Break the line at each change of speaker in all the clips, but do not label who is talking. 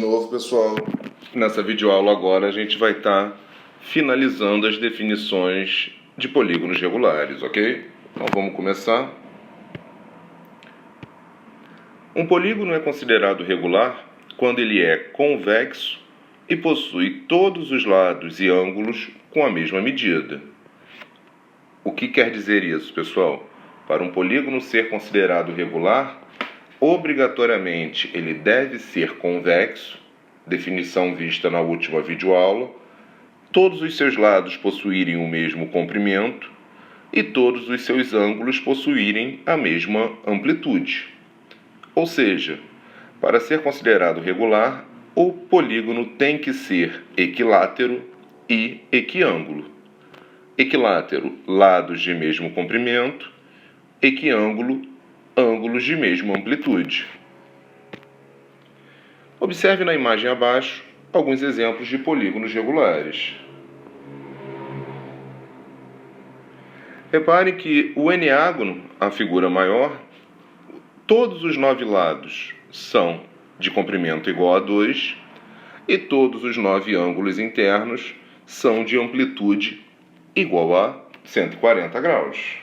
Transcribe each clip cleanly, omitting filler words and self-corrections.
novo, pessoal. Nessa videoaula agora a gente vai estar finalizando as definições de polígonos regulares, ok? Então vamos começar. Um polígono é considerado regular quando ele é convexo e possui todos os lados e ângulos com a mesma medida. O que quer dizer isso, pessoal? Para um polígono ser considerado regular, obrigatoriamente ele deve ser convexo, definição vista na última videoaula, todos os seus lados possuírem o mesmo comprimento e todos os seus ângulos possuírem a mesma amplitude. Ou seja, para ser considerado regular, o polígono tem que ser equilátero e equiângulo. Equilátero, lados de mesmo comprimento, equiângulo, ângulos de mesma amplitude. Observe na imagem abaixo alguns exemplos de polígonos regulares. Repare que o eneágono, a figura maior, todos os 9 lados são de comprimento igual a 2 e todos os 9 ângulos internos são de amplitude igual a 140 graus.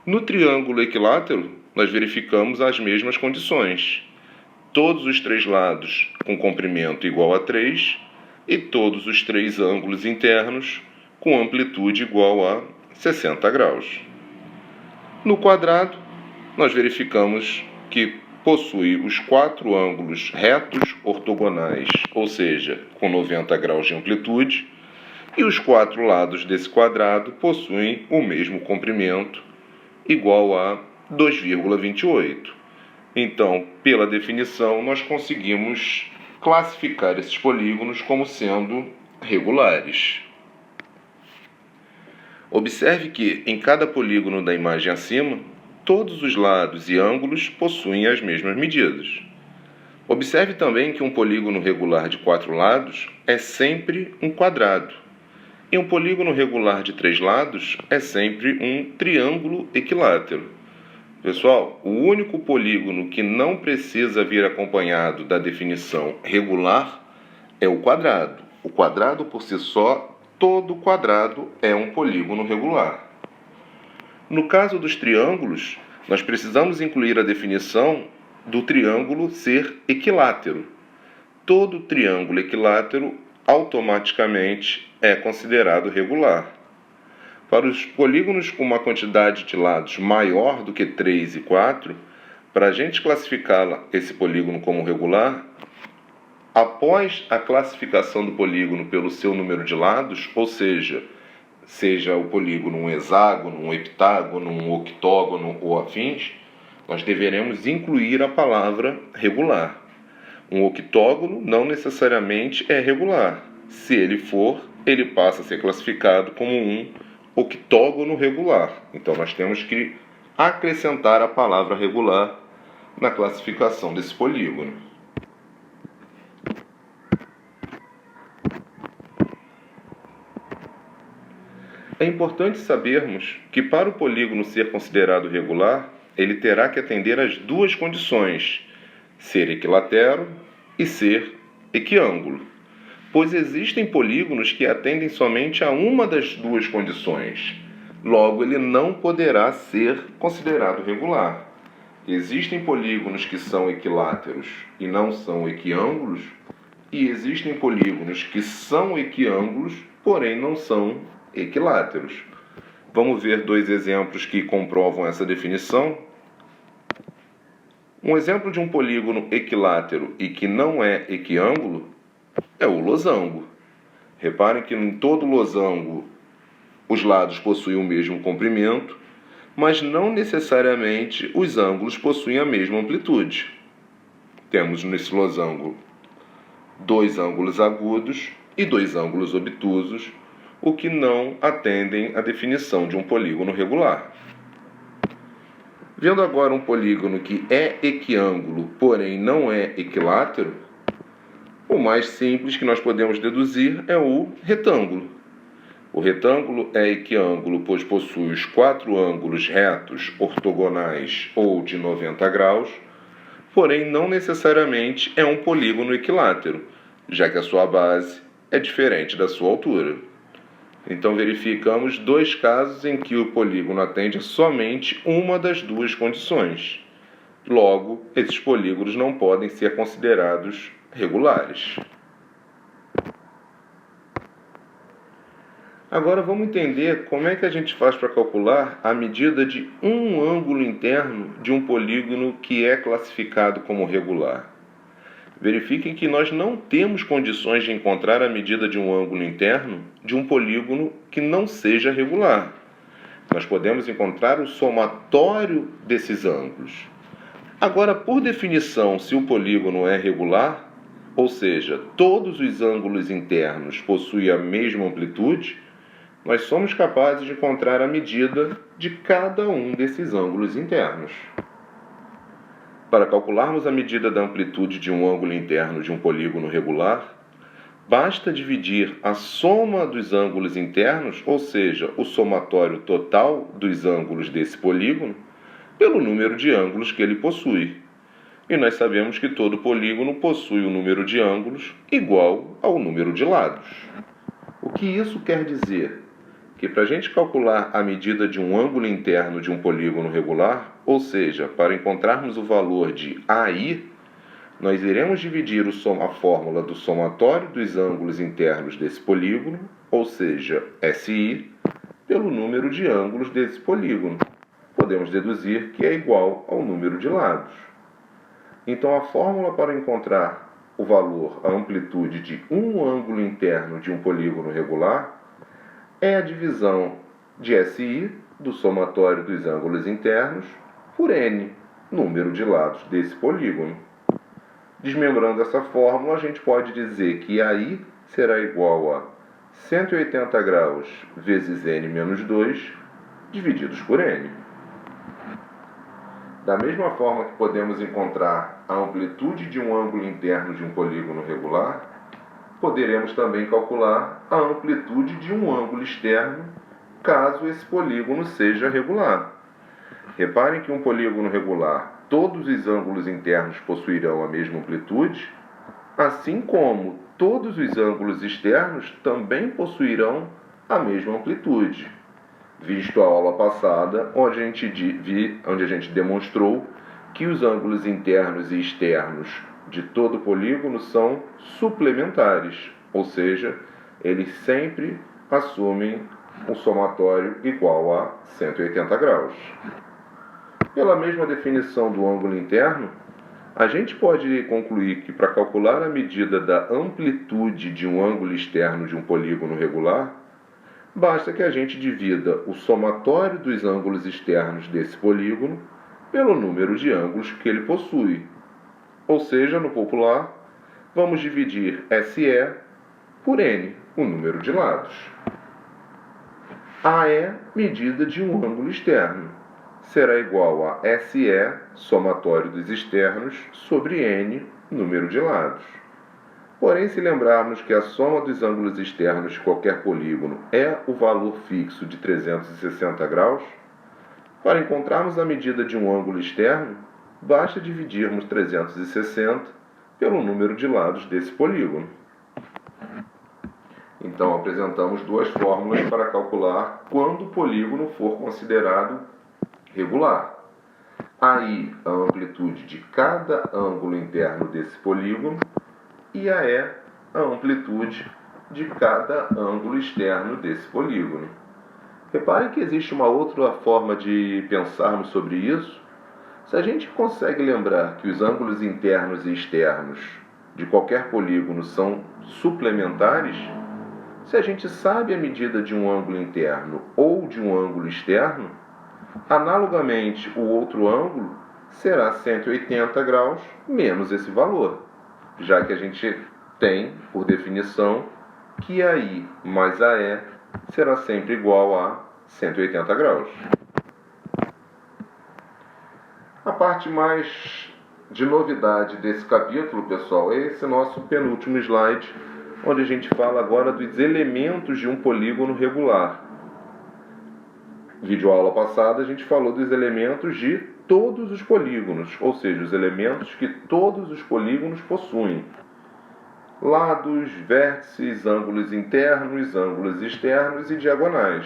No triângulo equilátero, nós verificamos as mesmas condições. Todos os 3 lados com comprimento igual a 3 e todos os 3 ângulos internos com amplitude igual a 60 graus. No quadrado, nós verificamos que possui os 4 ângulos retos ortogonais, ou seja, com 90 graus de amplitude, e os 4 lados desse quadrado possuem o mesmo comprimento, igual a 2,28. Então, pela definição, nós conseguimos classificar esses polígonos como sendo regulares. Observe que, em cada polígono da imagem acima, todos os lados e ângulos possuem as mesmas medidas. Observe também que um polígono regular de 4 lados é sempre um quadrado, e um polígono regular de 3 lados é sempre um triângulo equilátero. Pessoal, o único polígono que não precisa vir acompanhado da definição regular é o quadrado. O quadrado por si só, todo quadrado é um polígono regular. No caso dos triângulos, nós precisamos incluir a definição do triângulo ser equilátero. Todo triângulo equilátero automaticamente é considerado regular. Para os polígonos com uma quantidade de lados maior do que 3 e 4, para a gente classificar esse polígono como regular, após a classificação do polígono pelo seu número de lados, ou seja o polígono um hexágono, um heptágono, um octógono ou afins, nós deveremos incluir a palavra regular. Um octógono não necessariamente é regular. Se ele for, ele passa a ser classificado como um octógono regular. Então, nós temos que acrescentar a palavra regular na classificação desse polígono. É importante sabermos que para o polígono ser considerado regular, ele terá que atender às 2 condições: ser equilátero e ser equiângulo, pois existem polígonos que atendem somente a uma das 2 condições. Logo, ele não poderá ser considerado regular. Existem polígonos que são equiláteros e não são equiângulos, e existem polígonos que são equiângulos, porém não são equiláteros. Vamos ver 2 exemplos que comprovam essa definição. Um exemplo de um polígono equilátero e que não é equiângulo é o losango. Reparem que em todo losango os lados possuem o mesmo comprimento, mas não necessariamente os ângulos possuem a mesma amplitude. Temos nesse losango 2 ângulos agudos e 2 ângulos obtusos, o que não atendem à definição de um polígono regular. Vendo agora um polígono que é equiângulo, porém não é equilátero, o mais simples que nós podemos deduzir é o retângulo. O retângulo é equiângulo, pois possui os 4 ângulos retos ortogonais ou de 90 graus, porém não necessariamente é um polígono equilátero, já que a sua base é diferente da sua altura. Então verificamos dois casos em que o polígono atende a somente uma das duas condições. Logo, esses polígonos não podem ser considerados regulares. Agora vamos entender como é que a gente faz para calcular a medida de um ângulo interno de um polígono que é classificado como regular. Verifiquem que nós não temos condições de encontrar a medida de um ângulo interno de um polígono que não seja regular. Nós podemos encontrar o somatório desses ângulos. Agora, por definição, se o polígono é regular, ou seja, todos os ângulos internos possuem a mesma amplitude, nós somos capazes de encontrar a medida de cada um desses ângulos internos. Para calcularmos a medida da amplitude de um ângulo interno de um polígono regular, basta dividir a soma dos ângulos internos, ou seja, o somatório total dos ângulos desse polígono, pelo número de ângulos que ele possui. E nós sabemos que todo polígono possui um número de ângulos igual ao número de lados. O que isso quer dizer? Que para a gente calcular a medida de um ângulo interno de um polígono regular, ou seja, para encontrarmos o valor de AI, nós iremos dividir a fórmula do somatório dos ângulos internos desse polígono, ou seja, SI, pelo número de ângulos desse polígono. Podemos deduzir que é igual ao número de lados. Então, a fórmula para encontrar o valor, a amplitude de um ângulo interno de um polígono regular é a divisão de SI, do somatório dos ângulos internos, por N, número de lados desse polígono. Desmembrando essa fórmula, a gente pode dizer que AI será igual a 180 graus vezes N menos 2, divididos por N. Da mesma forma que podemos encontrar a amplitude de um ângulo interno de um polígono regular, poderemos também calcular a amplitude de um ângulo externo, caso esse polígono seja regular. Reparem que um polígono regular, todos os ângulos internos possuirão a mesma amplitude, assim como todos os ângulos externos também possuirão a mesma amplitude, visto a aula passada, onde a gente demonstrou que os ângulos internos e externos de todo polígono são suplementares, ou seja, eles sempre assumem um somatório igual a 180 graus. Pela mesma definição do ângulo interno, a gente pode concluir que para calcular a medida da amplitude de um ângulo externo de um polígono regular, basta que a gente divida o somatório dos ângulos externos desse polígono pelo número de ângulos que ele possui. Ou seja, no popular, vamos dividir SE por N, o número de lados. AE, medida de um ângulo externo, será igual a SE, somatório dos externos, sobre N, número de lados. Porém, se lembrarmos que a soma dos ângulos externos de qualquer polígono é o valor fixo de 360 graus, para encontrarmos a medida de um ângulo externo, basta dividirmos 360 pelo número de lados desse polígono. Então, apresentamos duas fórmulas para calcular quando o polígono for considerado regular. AI, a amplitude de cada ângulo interno desse polígono, e AE, a amplitude de cada ângulo externo desse polígono. Reparem que existe uma outra forma de pensarmos sobre isso. Se a gente consegue lembrar que os ângulos internos e externos de qualquer polígono são suplementares, se a gente sabe a medida de um ângulo interno ou de um ângulo externo, analogamente o outro ângulo será 180 graus menos esse valor, já que a gente tem, por definição, que AI mais AE será sempre igual a 180 graus. A parte mais de novidade desse capítulo, pessoal, é esse nosso penúltimo slide, onde a gente fala agora dos elementos de um polígono regular. Vídeo aula passada a gente falou dos elementos de todos os polígonos, ou seja, os elementos que todos os polígonos possuem. Lados, vértices, ângulos internos, ângulos externos e diagonais.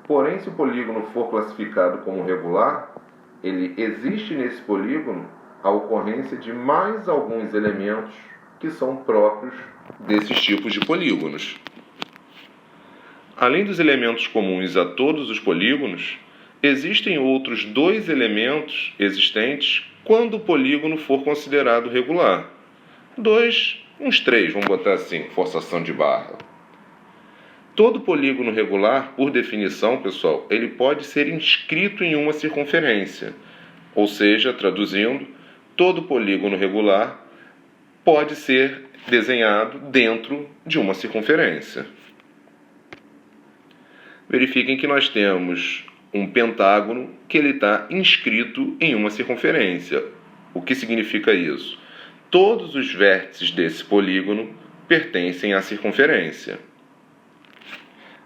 Porém, se o polígono for classificado como regular, ele existe nesse polígono a ocorrência de mais alguns elementos que são próprios desses tipos de polígonos. Além dos elementos comuns a todos os polígonos, existem outros 2 elementos existentes quando o polígono for considerado regular. 2, uns 3, vamos botar assim, forçação de barra. Todo polígono regular, por definição, pessoal, ele pode ser inscrito em uma circunferência. Ou seja, traduzindo, todo polígono regular pode ser desenhado dentro de uma circunferência. Verifiquem que nós temos um pentágono que ele está inscrito em uma circunferência. O que significa isso? Todos os vértices desse polígono pertencem à circunferência.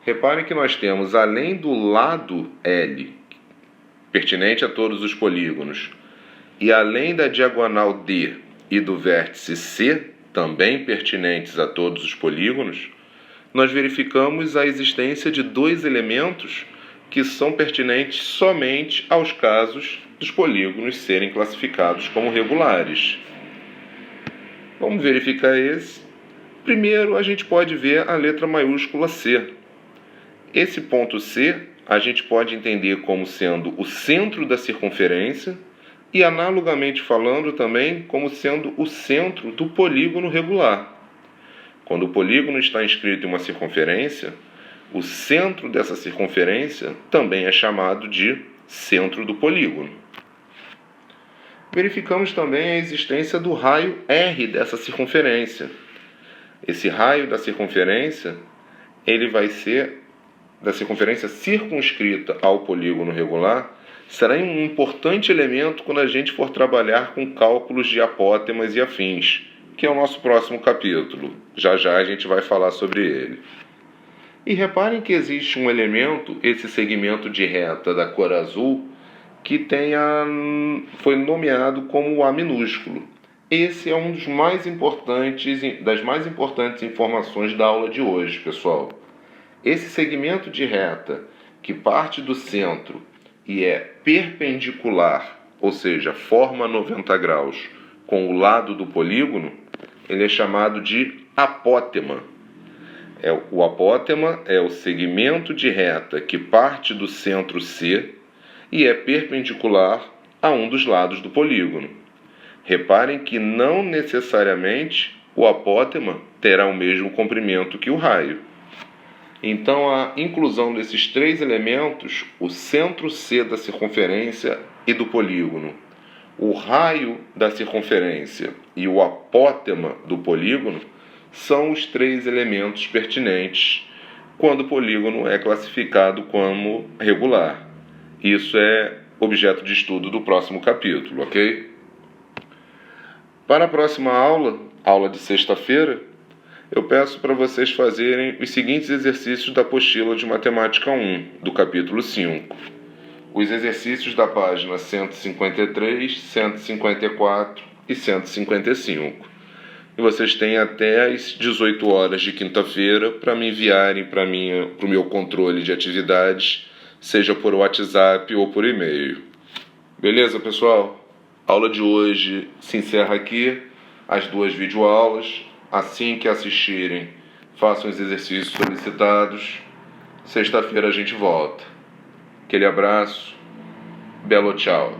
Reparem que nós temos, além do lado L, pertinente a todos os polígonos, e além da diagonal D e do vértice C, também pertinentes a todos os polígonos, nós verificamos a existência de 2 elementos que são pertinentes somente aos casos dos polígonos serem classificados como regulares. Vamos verificar esse. Primeiro, a gente pode ver a letra maiúscula C. Esse ponto C a gente pode entender como sendo o centro da circunferência e, analogamente falando, também como sendo o centro do polígono regular. Quando o polígono está inscrito em uma circunferência, o centro dessa circunferência também é chamado de centro do polígono. Verificamos também a existência do raio R dessa circunferência. Esse raio da circunferência, ele vai ser da circunferência circunscrita ao polígono regular, será um importante elemento quando a gente for trabalhar com cálculos de apótemas e afins, que é o nosso próximo capítulo. Já já a gente vai falar sobre ele. E reparem que existe um elemento, esse segmento de reta da cor azul, que foi nomeado como o A minúsculo. Esse é um dos das mais importantes informações da aula de hoje, pessoal. Esse segmento de reta que parte do centro e é perpendicular, ou seja, forma 90 graus com o lado do polígono, ele é chamado de apótema. O apótema é o segmento de reta que parte do centro C e é perpendicular a um dos lados do polígono. Reparem que não necessariamente o apótema terá o mesmo comprimento que o raio. Então, a inclusão desses 3 elementos, o centro C da circunferência e do polígono, o raio da circunferência e o apótema do polígono, são os 3 elementos pertinentes quando o polígono é classificado como regular. Isso é objeto de estudo do próximo capítulo, ok? Para a próxima aula de sexta-feira, eu peço para vocês fazerem os seguintes exercícios da apostila de Matemática 1, do capítulo 5. Os exercícios da página 153, 154 e 155. E vocês têm até às 18 horas de quinta-feira para me enviarem para o meu controle de atividades, seja por WhatsApp ou por e-mail. Beleza, pessoal? A aula de hoje se encerra aqui, as 2 videoaulas. Assim que assistirem, façam os exercícios solicitados. Sexta-feira a gente volta. Aquele abraço. Belo tchau.